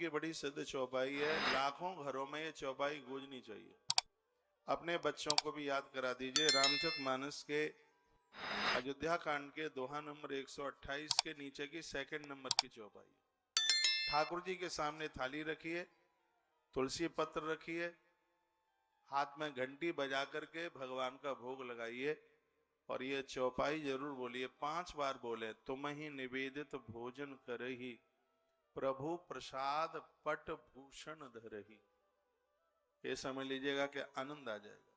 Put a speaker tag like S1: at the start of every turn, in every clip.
S1: की बड़ी सिद्ध चौपाई है, लाखों घरों में ये चौपाई गूंजनी चाहिए। अपने बच्चों को भी याद करा दीजिए। रामचरितमानस के अयोध्या कांड के दोहा नंबर 128 के नीचे की सेकंड नंबर की चौपाई। ठाकुर जी के सामने थाली रखिए, तुलसी पत्र रखिए, हाथ में घंटी बजा करके भगवान का भोग लगाइए और ये चौपाई जरूर बोलिए, 5 बार बोले। तुम ही निवेदित भोजन करही, प्रभु प्रसाद पट भूषण धरही। ये समझ लीजिएगा कि आनंद आ जाएगा।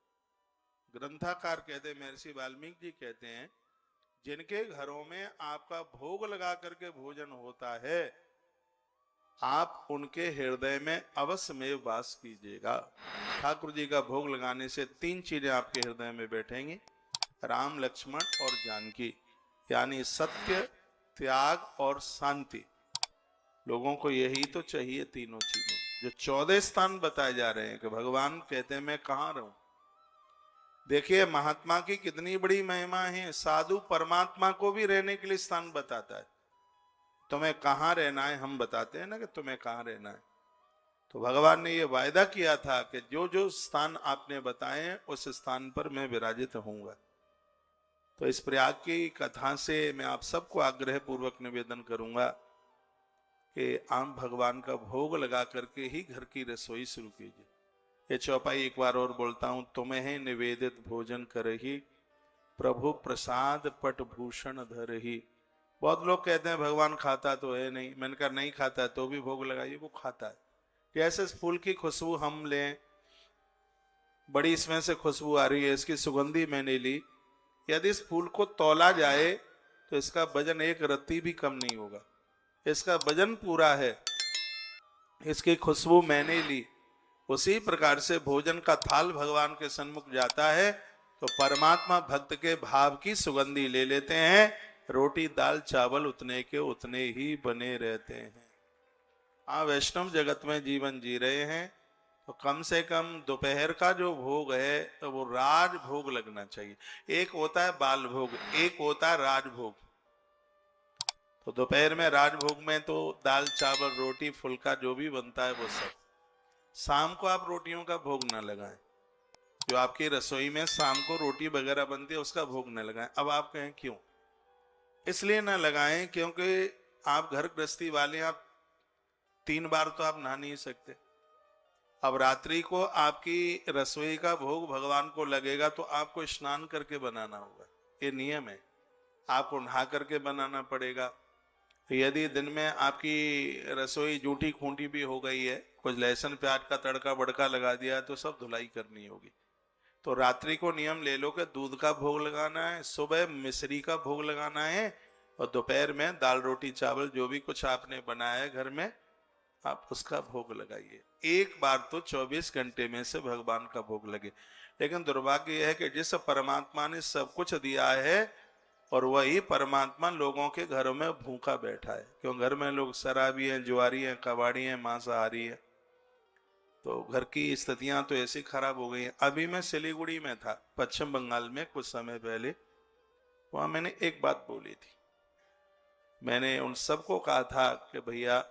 S1: ग्रंथाकार कहते हैं, महर्षि वाल्मीकि जी कहते हैं, जिनके घरों में आपका भोग लगा करके भोजन होता है, आप उनके हृदय में अवश्य में वास कीजिएगा। ठाकुर जी का भोग लगाने से 3 चीजें आपके हृदय में बैठेंगी, राम लक्ष्मण और जानकी, यानी सत्य, त्याग और शांति। लोगों को यही तो चाहिए, तीनों चीजें। जो 14 स्थान बताए जा रहे हैं कि भगवान कहते हैं मैं कहां रहूं। देखिए महात्मा की कितनी बड़ी महिमा है। साधु परमात्मा को भी रहने के लिए स्थान बताता है। तुम्हें कहां रहना है, हम बताते हैं ना कि तुम्हें कहां रहना है। तो भगवान ने ये वायदा किया था कि जो जो स्थान आपने बताए उस स्थान पर मैं विराजित होऊंगा। तो इस प्रयाग की कथा से मैं आप सबको आग्रह पूर्वक निवेदन करूंगा कि आप भगवान का भोग लगा करके ही घर की रसोई शुरू कीजिए। ये चौपाई एक बार और बोलता हूं, तुम्हें निवेदित भोजन करही, प्रभु प्रसाद पट भूषण धरही। बहुत लोग कहते हैं भगवान खाता तो है नहीं। मैंने कहा नहीं खाता है तो भी भोग लगाइए, वो खाता है। जैसे इस फूल की खुशबू हम लें, बड़ी इसमें से खुशबू आ रही है, इसकी सुगंधी मैंने ली। यदि इस फूल को तौला जाए तो इसका वजन एक रत्ती भी कम नहीं होगा। इसका वजन पूरा है, इसकी खुशबू मैंने ली। उसी प्रकार से भोजन का थाल भगवान के सन्मुख जाता है तो परमात्मा भक्त के भाव की सुगंधी ले लेते हैं। रोटी दाल चावल उतने के उतने ही बने रहते हैं। आप वैष्णव जगत में जीवन जी रहे हैं तो कम से कम दोपहर का जो भोग है तो वो राज भोग लगना चाहिए। एक होता है बाल भोग, एक होता है राजभोग। तो दोपहर में राजभोग में तो दाल चावल रोटी फुल्का जो भी बनता है वो सब। शाम को आप रोटियों का भोग ना लगाएं। जो आपकी रसोई में शाम को रोटी वगैरह बनती है उसका भोग न लगाएं। अब आप कहें क्यों? इसलिए ना लगाएं क्योंकि आप घर गृहस्थी वाले, आप 3 बार तो आप नहा नहीं सकते। अब रात्रि को आपकी रसोई का भोग भगवान को लगेगा तो आपको स्नान करके बनाना होगा, ये नियम है। आपको नहा करके बनाना पड़ेगा। यदि दिन में आपकी रसोई जूठी खूंटी भी हो गई है, कुछ लहसुन प्याज का तड़का बड़का लगा दिया तो सब धुलाई करनी होगी। तो रात्रि को नियम ले लो कि दूध का भोग लगाना है, सुबह मिश्री का भोग लगाना है और दोपहर में दाल रोटी चावल जो भी कुछ आपने बनाया है घर में, आप उसका भोग लगाइए। एक बार तो 24 घंटे में से भगवान का भोग लगे। लेकिन दुर्भाग्य यह है कि जिस परमात्मा ने सब कुछ दिया है और वही परमात्मा लोगों के घरों में भूखा बैठा है। क्यों? घर में लोग शराबी हैं, जुआरी हैं, कबाड़ी हैं, मांसाहारी हैं। तो घर की स्थितियां तो ऐसी खराब हो गई हैं। अभी मैं सिलीगुड़ी में था, पश्चिम बंगाल में, कुछ समय पहले। वहां मैंने एक बात बोली थी। मैंने उन सबको कहा था कि भैया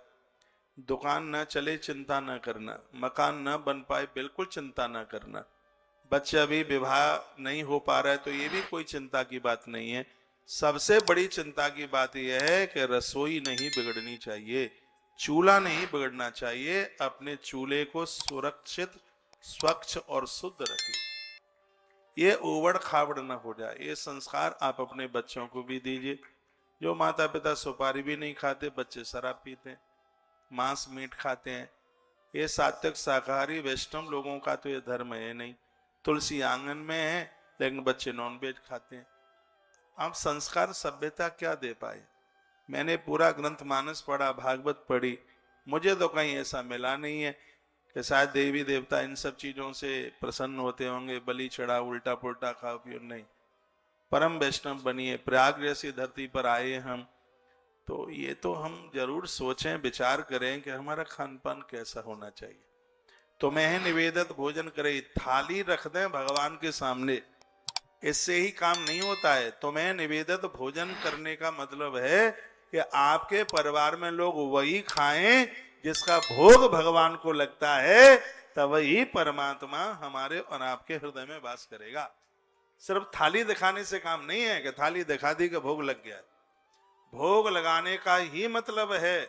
S1: दुकान ना चले चिंता ना करना, मकान ना बन पाए बिल्कुल चिंता ना करना, बच्चे अभी विवाह नहीं हो पा रहा है तो ये भी कोई चिंता की बात नहीं है। सबसे बड़ी चिंता की बात यह है कि रसोई नहीं बिगड़नी चाहिए, चूल्हा नहीं बिगड़ना चाहिए। अपने चूल्हे को सुरक्षित, स्वच्छ और शुद्ध रखिए। ये उबड़ खाबड़ न हो जाए। ये संस्कार आप अपने बच्चों को भी दीजिए। जो माता पिता सुपारी भी नहीं खाते, बच्चे शराब पीते हैं, मांस मीट खाते हैं। ये सात्विक शाकाहारी वैष्णव लोगों का तो ये धर्म है नहीं। तुलसी आंगन में है लेकिन बच्चे नॉनवेज खाते हैं। आप संस्कार सभ्यता क्या दे पाए? मैंने पूरा ग्रंथ मानस पढ़ा, भागवत पढ़ी, मुझे तो कहीं ऐसा मिला नहीं है कि शायद देवी देवता इन सब चीजों से प्रसन्न होते होंगे, बलि चढ़ा, उल्टा पुल्टा खाओ पियो। नहीं, परम वैष्णव बनिए। प्रयाग जैसी धरती पर आए हम, तो ये तो हम जरूर सोचें, विचार करें कि हमारा खान पान कैसा होना चाहिए। तो मैं निवेदित भोजन करे, थाली रख दें भगवान के सामने, इससे ही काम नहीं होता है। तो मैं निवेदित भोजन करने का मतलब है कि आपके परिवार में लोग वही खाएं जिसका भोग भगवान को लगता है तब वही परमात्मा हमारे और आपके हृदय में वास करेगा। सिर्फ थाली दिखाने से काम नहीं है कि थाली दिखा दी कि भोग लग गया। भोग लगाने का ही मतलब है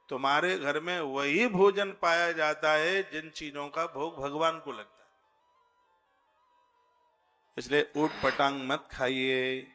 S1: तुम्हारे घर में वही भोजन पाया जाता है जिन चीजों का भोग भगवान को लगता है। इसलिए ऊट पटांग मत खाइए,